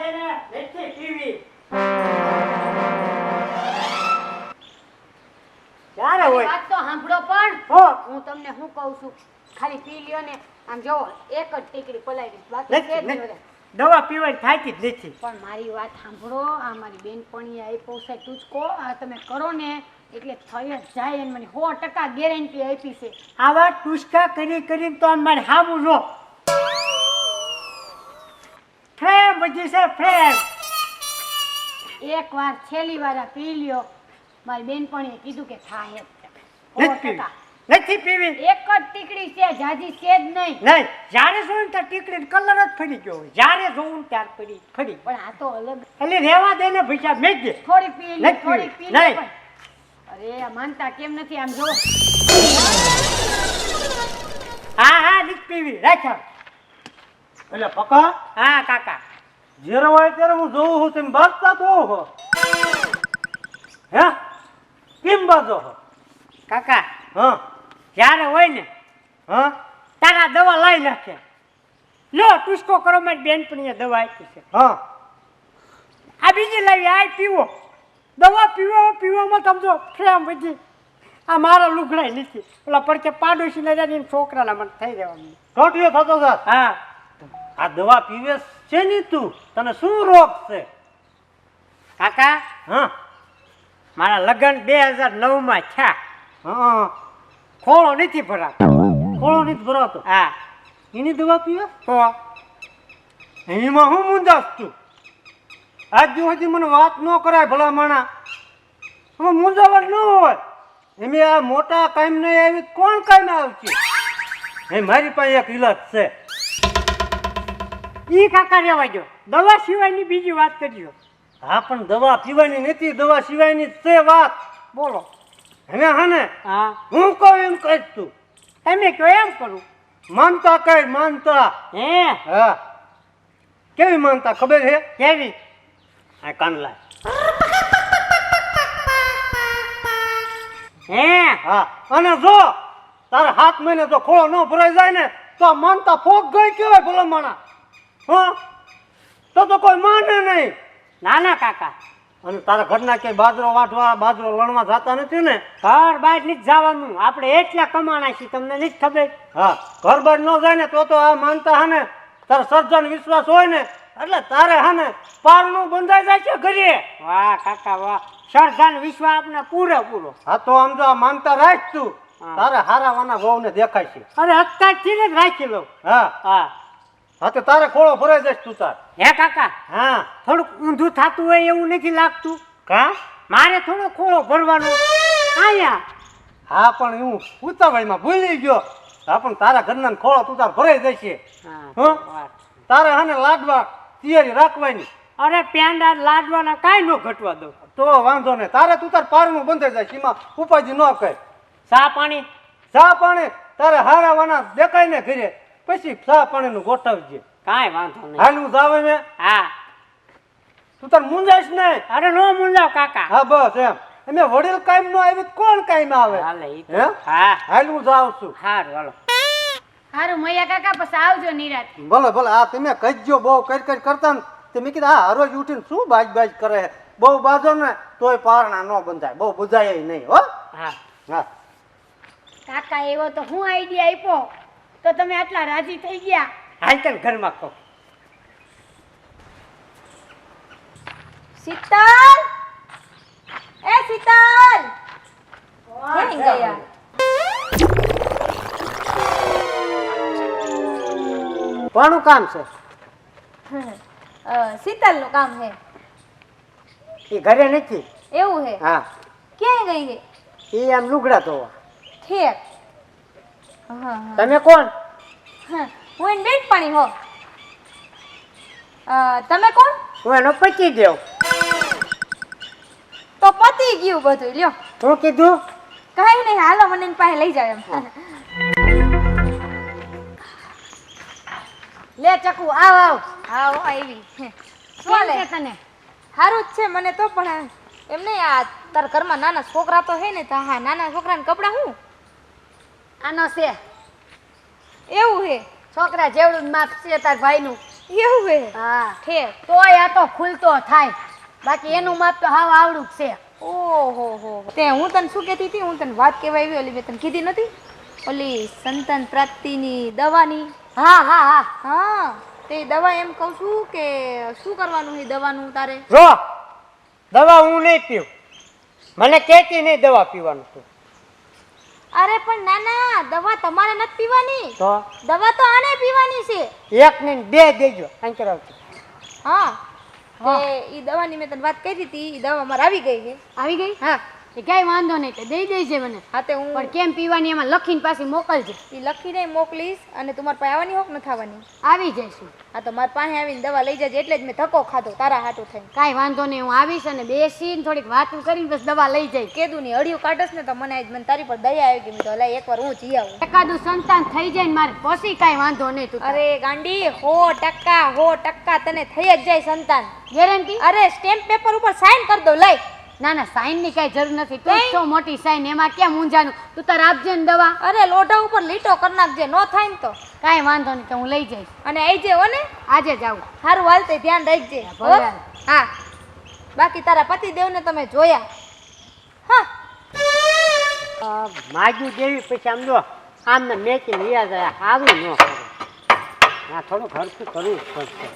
છે ને નથી પીવી. ક્યારે હોય વાત તો સાંભળો પણ હો હું તમને શું કહું છું ખાલી પી લ્યો ને આમ જો એક જ ટીકડી પલાળી બાકી છે જ નહીં વધારે. દવા પીવાની થાકી જ નથી. પણ મારી વાત સાંભળો આ મારી બેનપણીએ આપ્યો છે ટૂચકો આ તમે કરો ને એટલે થઈ જ જાય અને મને 100% ગેરંટી આપી છે. આવા ટુસકા કરીને તો અમારે હાવું જો ફ્રેમ બધી છે ફ્રેમ. એકવાર છેલ્લી વાર આ પી લ્યો મારી બેનપણીએ કીધું કે થાય જ છે. નથી પીવી. એક જ ટીકડી છે જાજી છે જ નહીં. નહીં જ્યારે જોઉં ને ત્યાં ટીકડી કલર જ ફરી ગયો હોય. જ્યારે જોઉં ને ત્યાર ફરી પણ આ તો અલગ એટલે રેવા દે ને ભૈયા મેજે થોડી પી લ્યો નથી થોડી પી નહીં. લ્યો પણ. અરે આ માનતા કેમ નથી આમ જો હા નથી પીવી રાખ્યા. એટલે પકા હા કાકા જ્યારે હોય ત્યારે હું જોઉં છું તેમ બાજતા તો હો હે કેમ બાજો હો કાકા હા જ્યારે હોય ને હા તારા દવા લઈ નાખે. લો ટુસકો કરો મારી બેનપણીએ દવા આપી છે. હા આ બીજી લાવી આ પીવો. દવા પીવામાં સમજો ફ્રેમ બધી આ મારા લુગડાય નથી. ઓલા પડકે પાડોશી લઈ છોકરાના મને થઈ રહેવાનું. ટોટીઓ થતો જા હા આ દવા પીવે છે ની તું તને શું રોગ છે કાકા હા મારા લગ્ન 2009 થયા. હા ખોળો નથી ભરાતો. ખોળો નથી ભરાતો હા એની દવા પીવે તો એમાં હું મુંજાસ તું આજ સુધી મને વાત ન કરાય ભલા માણા આમાં મુંજાવટ ન હોય એમ આ મોટા કામ નહીં આવી કોણ કામ આવશે એ મારી પાસે એક ઇલાજ છે ઈ કાકા રહેવા દો. દવા સિવાયની બીજી વાત કરજો. હા પણ દવા પીવાની નથી દવા સિવાયની છે વાત બોલો. હવે હા ને હા હું કહું એમ કહીશ તું તમે કયો એમ કરું. માનતા કઈ માનતા હે હા કેવી માનતા ખબર છે કેવી. આ કાન લાય હે હા અને જો તારે 7 મહિને જો ખોળો ન ભરાઈ જાય ને તો આ માનતા ફોક ગઈ કેવાય ભલા માણા હા તો કોઈ માને નહીં ના ના કાકા અને તારા ઘરના ક્યાંય બાજરો વાટવા બાજરો લણવા જતા નથી ને ઘર બહાર નથી જવાનું. આપણે એટલા કમાણા છીએ તમને નથી ખબર. હા ઘર બાર ન જાય ને તો આ માનતા હા ને તારા સર્જન વિશ્વાસ હોય ને એટલે તારે હા ને પારણું બંધાઈ જાય છે ઘરે. વાહ કાકા વાહ. શ્રદ્ધાનો વિશ્વાસ આપણે પૂરેપૂરો. હા તો આમ જો આ માનતા રાખ તું તારે હારાવાના વહુ ને દેખાય છે. અરે અત્યારથી જ રાખી લો. હા હા હા તો તારે ખોળો ભરાઈ જાય તું તાર હે કાકા હા થોડુંક ઊંધું થતું હોય એવું નથી લાગતું. કા મારે થોડો ખોળો ભરવાનો આયા. હા પણ હું ઉતાવળમાં ભૂલી ગયો હા પણ તારા ઘરના ખોળો તું તાર ભરાઈ જશે હા તારે હા ને લાડવા તૈયારી રાખવાની અરે પેંડા લાડવાના કાંઈ ન ઘટવા દો. તો વાંધો નહીં તારે તું તાર પારનું બંધાઈ જાય સીમા ઉપાજી ન કર ચા પાણી ચા પાણી તારે હારાવાના દેખાય ને ઘરે પછી ચા પાણીનું ગોઠવજે કાંઈ વાંધો નહીં. હાલ હું જાવ ને હા તું તાર મુંજાઈશ નહીં અરે નો મુંજાવ કાકા. હા બસ એમ અમે વડીલ કાયમ નો આવી કોણ કાયમ આવે હાલે ઈ તો. હે હા હાલ હું જાઉં છું હારું હાલો. હારું મૈયા કાકા પછી આવજો નિરાત. ભલે ભલે આ તમે કહીજો બહુ કરી કરતા ને તે મેં કીધું હા હરોજ ઉઠીને શું બાજ કરે બહુ બાજો ને તોય પારણા ન બંધાય બહુ બુજાય નહીં હો હા હા કાકા એવો તો હું આઈડિયા આપ્યો તો તમે આટલા રાજી થઈ ગયા. હાલ તને ઘરમાં કહો. શીતલ એ શીતલ ક્યાં ગયા કોનું કામ છે. શીતલ નું કામ હે એ ઘરે નથી. એવું હે હા ક્યાં ગઈ હે એ આમ લુગડા ધોવા. ઠીક હા તમે કોણ. હા હું એની બેનપણી હો તમે કોણ હું એનો પચી દેવ. તો પતી ગયું બધું લ્યો શું કીધું. કઈ નહીં હાલો મને એની પાસે લઈ જાવ એમ લે ચકુ આવ આવ. આવો આવી કેમ ચાલે છે તને. સારું જ છે મને તો પણ એમ નહીં આ તારા ઘરમાં નાના છોકરા તો હે ને તો હા નાના છોકરાને કપડાં હું આનો છે એવું હે છોકરા જેવડું માપ છે તાર ભાઈનું. એવું હે હા ઠેક તોય આ તો ખુલતો થાય, બાકી એનું માપ તો હાવ આવડું જ છે. ઓહો હો તે હું તને શું કહેતી હતી, હું તને વાત કહેવા આવી ઓલી મેં તને કીધી નથી ઓલી સંતાન પ્રાપ્તિની દવાની. હા હા હા હા તે દવા એમ કહું છું કે શું કરવાનું છે દવાનું તારે. જો દવા હું નહીં પીવું, મને કહેતી નહીં દવા પીવાનું તું. અરે પણ ના ના દવા તમારે નથી પીવાની, તો દવા તો આને પીવાની છે. એક ને બે દેજો અહીં કરાવજો. હા તે ઈ દવાની મેં તને વાત કરી હતી, ઈ દવા મારે આવી ગઈ છે. આવી ગઈ? હા એ કઈ વાંધો નહીં, તે દઈ દેજે મને. હા તે હું પણ કેમ પીવાની એમાં લખીને પાછી મોકલજે. ઈ લખીને મોકલીશ અને તમારે પાસે આવવાની હોક ન થવાની. આવી જઈશું. હા તો મારી પાસે આવીને દવા લઈ જજે, એટલે જ મેં ધક્કો ખાધો તારા હાટું થઈને. કાંઈ વાંધો નહીં, હું આવીશ અને બેસીને થોડીક વાતું કરીને બસ દવા લઈ જઈશ. કીધું નહીં અડિયું કાઢસ ને તો મને આજ મને તારી પર દયા આવી ગઈ. મેં તો લાય એકવાર હું જઈ આવું. એકાદું સંતાન થઈ જાય ને મારે પછી કાંઈ વાંધો નહીં. તું અરે ગાંડી 100% તને થઈ જ જાય સંતાન. ગેરંટી? અરે સ્ટેમ્પ પેપર ઉપર સાઈન કરી દો લઈ. ના ના, સાઈન ની કાંઈ જરૂર નથી. તું જ છો મોટી સાઈન, એમાં ક્યાં મૂંઝાનું. તું તાર આપજે ને દવા. અરે લોઢા ઉપર લીટો કરી નાખજે, નો થાય ને તો. કાંઈ વાંધો નહીં, તો હું લઈ જઈશ. અને આઈ હો ને આજે જ આવું. સારું હાલતે ધ્યાન રાખજે. હો? ભલે. હા બાકી તારા પતિદેવને તમે જોયા? હા માજુ દેવી પછી આમ જો આમને મેચીને રિયા જાય, સારું ન કરે. આ થોડું ખર્ચ કરવું જ પડશે.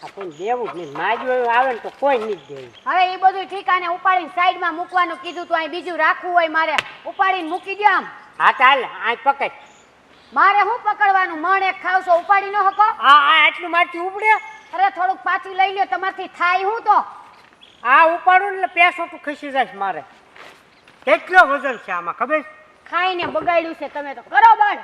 આ કોઈ દેવું જ નહીં, માજુ એવું આવે ને તો કોઈ નહીં દેવું. હવે એ બધું ઠીકાને ઉપાડીને સાઈડમાં મૂકવાનું કીધું. તું અહીં બીજું રાખવું હોય મારે ઉપાડીને મૂકી દો આમ. હા ચાલ આ પકડ. મારે શું પકડવાનું? મણ એક ખાવશો, ઉપાડી ન શકો? આ આટલું મારથી ઉપડે. અરે થોડુંક પાછું લઈ લ્યો, તમારથી થાય હું તો. આ ઉપાડું એટલે પેસો તો ખસી જાય મારે. કેટલો વજન છે આમાં ખબર છે? ખાઈને બગાડ્યું છે તમે તો. કરો બળ.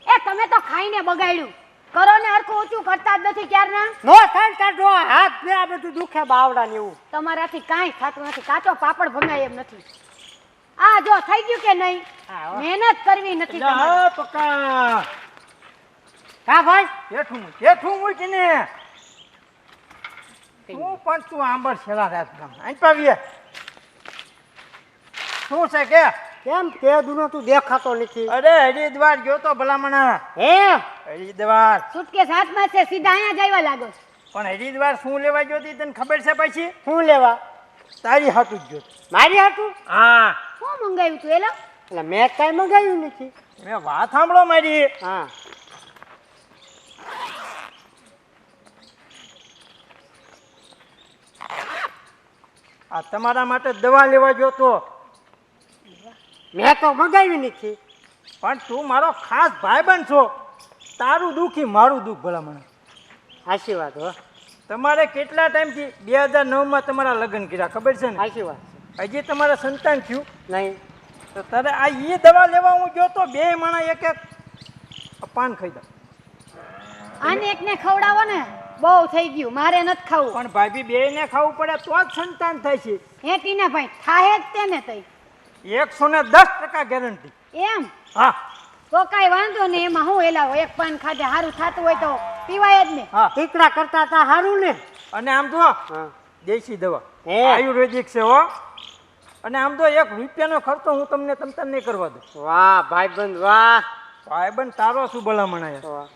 એ તમે તો ખાઈને બગાડ્યું. કરો ને, હરખું ઊંચું કરતા જ નથી ક્યારના. નો થાય કાઢો હાથ બે આ બધું દુખે બાવડા ને એવું. તમારાથી કાંઈ થતું નથી. કાચો પાપડ ભંગાય એમ નથી. આ જો થઈ ગયું કે નહીં? હા, હો. મહેનત કરવી નથી તમારે. પકા કા ભાઈ જેઠું મૂકીને તું પણ તું આંબર છેલા રાત ગામ અહીં પાવીએ શું છે કે કેમ તે દુનો તું દેખાતો નથી? અરે હરિદ્વાર ગયો તો ભલામણા. હે હરિદ્વાર સુટકેસ હાથમાં છે, સીધા અહીંયા જ આવ્યા લાગો છો. પણ હરિદ્વાર શું લેવા ગયો હતી તને ખબર છે? પછી શું લેવા? તારી હાટું જ ગયો તો. મારી હાટું? હા શું મંગાવ્યું તું એલો? એટલે મેં કાંઈ મંગાવ્યું નથી. મેં વાત સાંભળો મારી. હા આ તમારા માટે દવા લેવા ગયો તો. મેં તો મંગાવ્યું નથી. પણ તું મારો ખાસ ભાઈબંધ છો, તારું દુઃખી મારું દુઃખ ભલામણા. આશીર્વાદ હો. તમારે કેટલા ટાઈમથી 2009માં તમારા લગ્ન કર્યા ખબર છે ને? આશીર્વાદ હજી તમારા સંતાન થયું નહીં. તો તારે આ એ દવા લેવા હું ગયો તો બે માણા એક એક પાન ખાઈ દો. આને એકને ખવડાવો ને, બહુ થઈ ગયું, મારે નથી ખાવું. પણ ભાભી બેયને ખાવું પડે તો જ સંતાન થાય છે. હે ટીના ભાઈ, થાહે જ તેને તઈ. 110% ગેરંટી. એમ હા તો કાંઈ વાંધો નહીં. એમાં હું એલા એક પાન ખાધે સારું થતું હોય તો પીવાય જ ને. હા ટીકડા કરતા હતા સારું ને. અને આમ તો હા દેશી દવા હે. આયુર્વેદિક છે હો. અને આમ તો 1 રૂપિયાનો ખર્ચો હું તમને તમતાર નહીં કરવા દઉં. વાહ ભાઈબંધ વાહ. ભાઈબંધ તારો શું ભલામણ છે. વાહ.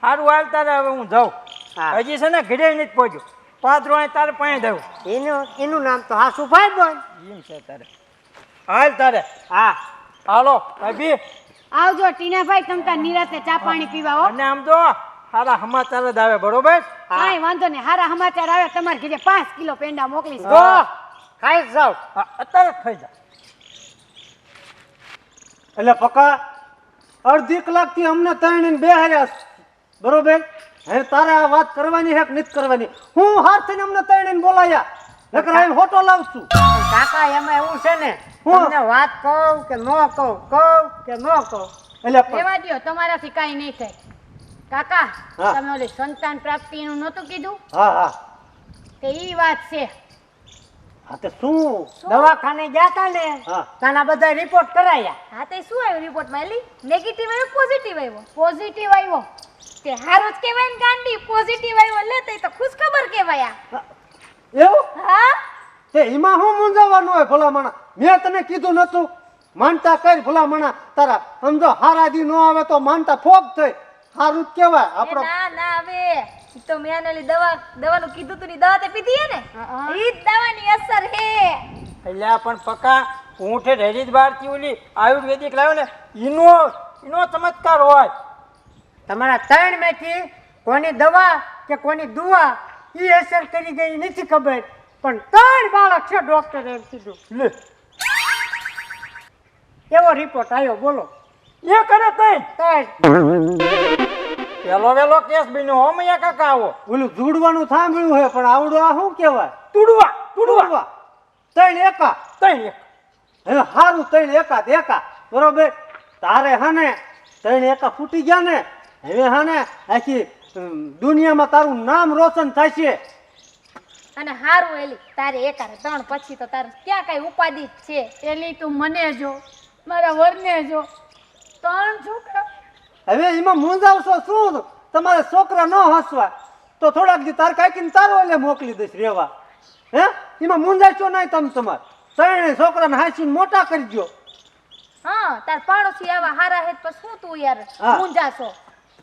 સારું હાલ તારે હવે હું જાઉં. હા. હજી છે ને ઘરે નથી પહોંચ્યો. પાદરો અહીં તારે પાસે દઉં. એનું નામ તો હાસુ ભાઈબંધ. એમ છે તારે. હાલ તારે. હા હાલો ભાભી. આવજો ટીનાભાઈ, તમ તાર નિરાતે ચા પાણી પીવા હો. અને આમ તો સારા સમાચાર જ આવે બરોબર. કાંઈ વાંધો નહીં, હારા સમાચાર આવે તમારે ઘરે 5 કિલો પેંડા મોકલીશ. જો ખાઈ જ જાવ. હા, અત્યારે જ ખાઈ જા. એટલે પકા અડધી કલાકથી અમને ત્રણે બે હાર્યા બરોબર. હવે તારે આ વાત કરવાની છે કે નથી કરવાની? હું હાર થઈને અમને ત્રણે બોલાયા, નકર આવીને હોટો લાવશું. કાકા એમાં એવું છે ને, તમને વાત કહું કે ન કહું કે ન કહું. એટલે રેવા દ્યો, તમારાથી કાંઈ નહીં થાય. કાકા, હા. તમે ઓલી સંતાન પ્રાપ્તિનું નહોતું કીધું? હા હા તે ઈ વાત છે. હા તો શું દવાખાને ગયા તા ને, તાના બધા રિપોર્ટ કરાયા. હા તે શું આવ્યું રિપોર્ટમાં એલી? નેગેટિવ આવ્યો પોઝિટિવ આવ્યો? પોઝિટિવ આવ્યો. તે હારું જ કહેવાય ને ગાંડી, પોઝિટિવ આવ્યો લે તે તો ખુશ ખબર કહેવાય. એવું હા તે એમાં શું મૂંઝાવાનું હોય ભલામણા? મેં તને કીધું નતું માનતા કર ભલામણા. તારા સમજો હારા દી ન આવે તો માનતા ફોગ થઈ. સારું જ કહેવાય એ આપણો. ના ના હવે ઈ તો મેં આને ઓલી દવાનું કીધું તું ની દવા તે પીધી હે ને ઈ જ દવાની અસર હે. એટલે પણ પક્કા હું ઠેઠ હરિદ્વારથી ઓલી આયુર્વેદિક લાવ્યો ને એનો ચમત્કાર હોય. તમારા ત્રણ માંથી કોની દવા કે કોની દુઆ એ અસર કરી ગઈ નથી ખબર, પણ ત્રણ બાળક છે ડોક્ટરે એમ કીધું. લે એવો રિપોર્ટ આવ્યો, બોલો. એ કરે તઈ ત્રણ. પેલો વેલો કેસ બન્યો હોમૈયા કાકા આવો ઓલું જોડવાનું સાંભળ્યું છે પણ આવડું આ શું કહેવાય? તુડવા તુડવા. ત્રણ એકા. તઈ હવે સારું ત્રણ એકા બરોબર. તારે હાને ત્રણ એકા ફૂટી ગયા ને, હવે હાને આખી દુનિયામાં તારું નામ રોશન થશે. અને હારું એલી તારે એકારે ત્રણ પછી તો તારે ક્યાં કઈ ઉપાધિ જ છે. એલી તું મને જો, મારા વરને જો, ત્રણ છોકરા. હવે એમાં મૂંઝાવશો શું? તમારે છોકરા ન હસવા તો થોડાક દી તાર કાકીને તારો એટલે મોકલી દઈશ રેવા. હે એમાં મૂંઝાશો નહીં તમે. તમારે ત્રણેય છોકરાને હાંસીને મોટા કરી દો. હા તાર પાડોશી આવા હારા હે તો શું તું યાર હા. મૂંઝાશો.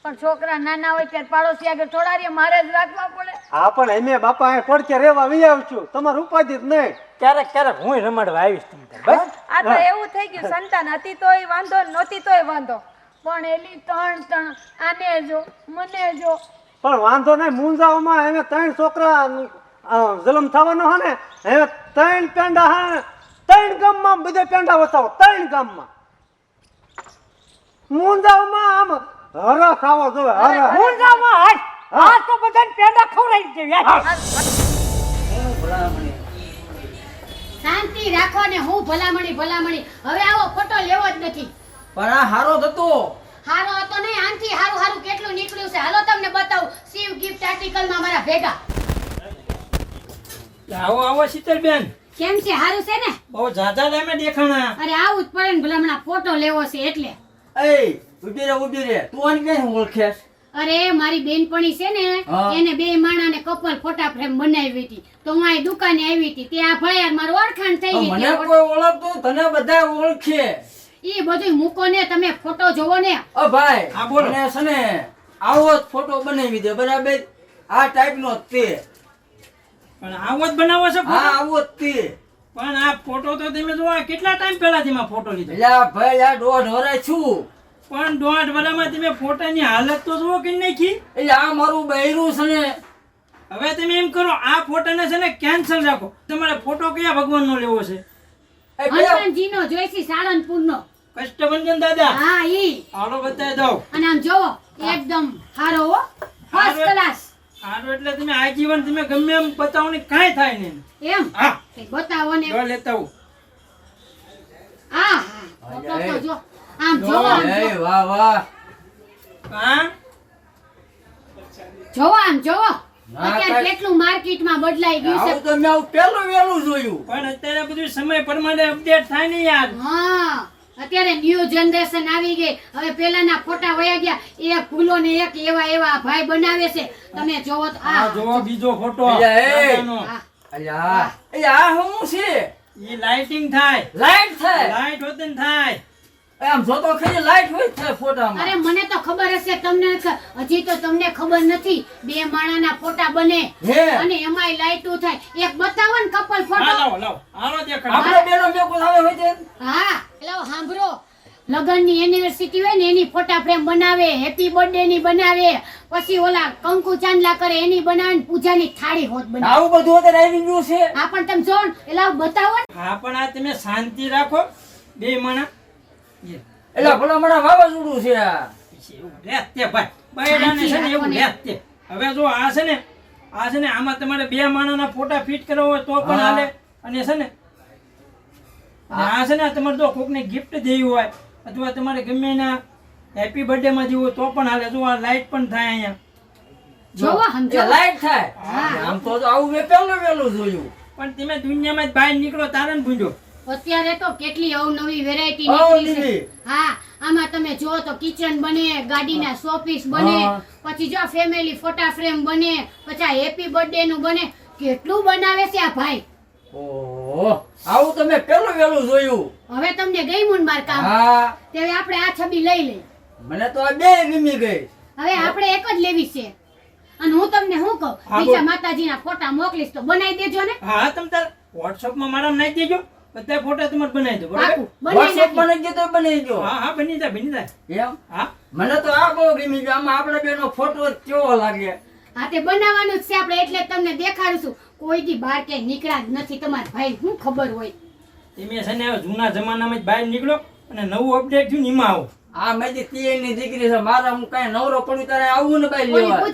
પણ છોકરા નાના હોય ત્યારે પાડોશી આગળ થોડા રે મારે જ રાખવા પડે. હા પણ એમે બાપા અહીં પડકે રેવા વી આવશું. તમારે ઉપાધિ જ નહીં. ક્યારેક હું રમાડવા આવીશ તમને બસ. આ તો એવું થઈ ગયું સંતાન હતી તોય વાંધો નહોતી તોય વાંધો. પણ એલી ત્રણ આને જો, મને જો. પણ વાંધો નહીં, મૂંઝાઓમાં હવે ત્રણ છોકરા જન્મ થવાનો હે ને, હવે ત્રણ પેંડા હે, ત્રણ ગામમાં બધે પેંડા વસાવો. ત્રણ ગામમાં મૂંઝાઓમાં આમ હરખ ખાવો જોવે. હરખ. મૂંઝામાં હાથ હાથ તો બધાને પેડા ખવડાવી દેવી. હાલ. શાંતિ રાખો ને, હું ભલામણી. હવે આવો ફોટો લેવો જ નથી. પણ આ હારો થતો હારો હતો નહીં, આનથી હારું કેટલું નીકળ્યું છે. હાલો તમને બતાવું શિવ ગિફ્ટ આર્ટિકલમાં મારા ભેગા. આવો શીતલબેન, કેમ છે? હારું છે ને? બહુ ઝાઝા ટાઈમે દેખાણા. અરે આવું જ પડે ને, ભલામણા ફોટો લેવો છે એટલે. એ ઊભી રે તું આને ક્યાં ઓળખેસ? અરે મારી બેનપણી છે ને, હા. એને બે માણાને કપલ ફોટા ફ્રેમ બનાવી હતી, તો હું અહીં દુકાને આવી હતી. ત્યાં ભળ્યા મારું ઓળખાણ થઈ ગઈ. મને કોઈ ઓળખતું તને બધા ઓળખે. ઈ બધું મૂકો ને, તમે ફોટો જોવો ને. ઓ ભાઈ હા, બોલો. મને છે ને આવો જ ફોટો બનાવી દે બરાબર. આ ટાઈપ નો તે. પણ આવો જ બનાવો છે હા ફોટો? આવો જ તે. પણ આ ફોટો તો તમે જો આ કેટલા ટાઈમ પહેલાથી માં ફોટો લીધો. એટલે આ ભાઈ આ દોઢ વરાય છું. પણ દોઢ વર્ષમાં તમે ફોટાની હાલત તો જુઓ કે નાખી. એટલે આ મારું બૈરું છે ને. હવે તમે એમ કરો, આ ફોટાને છે ને કેન્સલ રાખો. તમારે ફોટો કયા ભગવાનનો લેવો છે? એ કયા- હનુમાનજીનો જોઈશે, સાળંગપુરનો. કષ્ટભંજન દાદા. હા ઈ. હાલો બતાવી દઉં. અને આમ જોવો, એકદમ હારો હો, ફર્સ્ટ હારો. ક્લાસ. હારું એટલે તમે આજીવન તમે ગમે એમ બતાવો ને કાંઈ થાય નહીં. એમ હા, કંઈક બતાવો ને. જો લેતા આવું. હા ફોટો તો જો, આમ જોવો, આમ એ જોવો. વાહ વાહ. હા, જોવો, આમ જોવો. ના, અત્યારે કાંઈ- કેટલું માર્કેટમાં બદલાઈ ગયું છે. આવું તો મેં આવું પેલું વેલું જોયું. પણ અત્યારે બધું સમય પ્રમાણે અપડેટ થાય ને યાર. હા અત્યારે ન્યુ જનરેશન આવી ગઈ. હવે પેલાના ફોટા વયા ગયા, એક ભૂલો ને એક એવા ભાઈ બનાવે છે. તમે જોવો તો આ આ જોવો બીજો ફોટો એટલે એ. દાદાનો. હા. અલ્યા એ આ શું છે? ઈ લાઇટિંગ થાય. લાઈટ થાય. લાઇટ હોતે ને થાય. આમ જોતો ખરી લાઈટ હોય જ થાય ફોટામાં. અરે મને તો ખબર હશે, તમને હજી તો તમને ખબર નથી. બે માણાના ફોટા બને હે. અને એમાંય લાઈટો થાય. એક બતાવો ને કપલ હા, ફોટો. લાવો હાલો દેખાડો. આપણે બેનો મેકો આવે હોય છે. હા પેલો સાંભળો, લગનની એનિવર્સિટી હોય ને એની ફોટા ફ્રેમ બનાવે, હેપી બર્થડે ની બનાવે, પછી ઓલા કંકુ ચાંદલા કરે એની બનાવે ને પૂજાની થાળી હોત બનાવે. આવું બધું અત્યારે આવી ગયું છે. હા પણ તમે જો ને, એલા બતાવો ને. હા, પણ આ તમે શાંતિ રાખો બે માણા. એટલે ભલા મને વાવાઝોડું છે આ. એવું રહેત તે ભાઈ. બૈરાને છે ને એવું રહેત તે. હવે જો આ છે ને આમાં તમારે બે માણાના ફોટા ફિટ કરવા હોય તો પણ હા. હાલે. અને છે ને અને આ છે ને તમારે જો કોકને ગિફ્ટ દેવી હોય અથવા તમારે ગમે એના હેપી બર્થડે માં દેવું હોય તો પણ હાલે. જો આ લાઈટ પણ થાય અહીંયા. જોવો એ સમજો. લાઈટ થાય. આમ તો આવું મેં પેલું વેલું જોયું. પણ તમે દુનિયામાં જ બહાર નીકળો તારે ને ભૂંજો. અત્યારે તો કેટલી અવનવી વેરાયટી અવનવી. નીકળી છે. હા આમાં તમે જો તો કિચન બને, ગાડીના શોપીસ બને, હા. પછી જો ફેમિલી ફોટા ફ્રેમ બને, પછી આ હેપી બર્થડે નું બને. કેટલું બનાવે છે આ ભાઈ. ઓહો આવું તો મેં પેલું વેલું જોયું. હવે તમને ગઈ મુન બાર કામ. હા તે હવે આપણે આ છબી લઈ લઈ. મને તો આ બે ગમી ગઈ. હવે આપણે એક જ લેવી છે. અને હું તમને શું કહું, હા, બોલ. બીજા માતાજીના ફોટા મોકલીશ તો બનાવી દેજો ને. હા તમે તાર વોટ્સઅપમાં મારા નાખી દેજો, બધા ફોટા તમારે બનાવી દો બરાબર. પાકું બનાવી WhatsApp નાખીશ. બનાવી દે તો બનાવી દો. હા હા બની જાય બની જાય. એમ હા મને તો આ બહુ ગમી ગયું. આમાં આપણા બેનો ફોટો કેવો લાગે. હા તે બનાવવાનું જ છે આપણે, એટલે જ તમને દેખાડું છું. કોઈ દી બહાર ક્યાંય નીકળ્યા જ નથી, તમારા ભાઈ શું ખબર હોય. તમે છે ને હવે જૂના જમાનામાં જ બહાર નીકળો અને નવું અપડેટ થયું ને એમાં આવો. આ મારી તિયરની દીકરી છે. મારા હું કાંઈ નવરો પડું ત્યારે આવું ને બાઈ કોઈ લેવા.